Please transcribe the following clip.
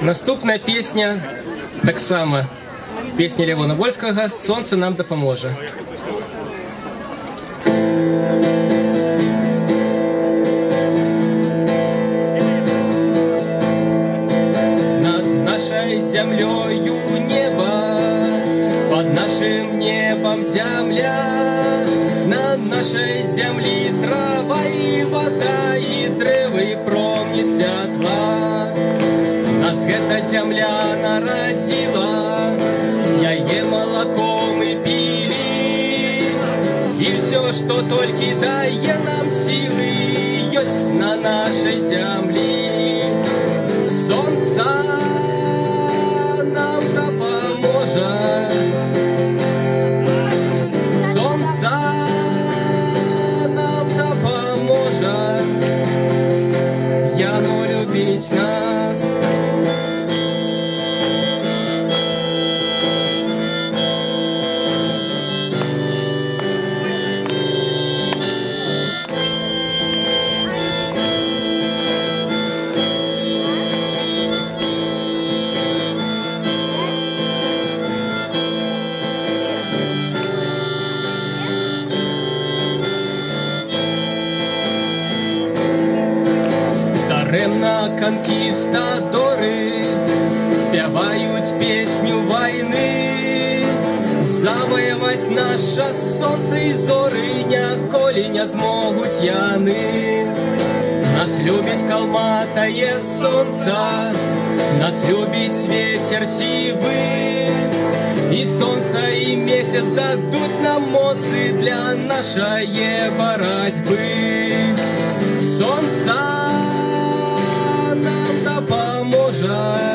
Наступная песня, так само, песня Левона Вольскага «Сонце нам дапаможа». Над нашей землею небо, под нашим небом земля, на нашей земле трава и вода, и дрэвы, и промні святла. Нас гэта земля народила, яе молоком и пили, и все, что только дае нам силы, есть на нашей земле. Солнце нам допоможет, солнце нам допоможет, яно любить нас. Даремно конкистадоры спяваюць песню войны. Завоевать наше солнце и зоры ніколі не змогуць яны. Нас любіць калматае солнце, нас любіць ветер сивы, и солнце и месяц дадут нам моцы для нашей борьбы. Солнце нам допоможет,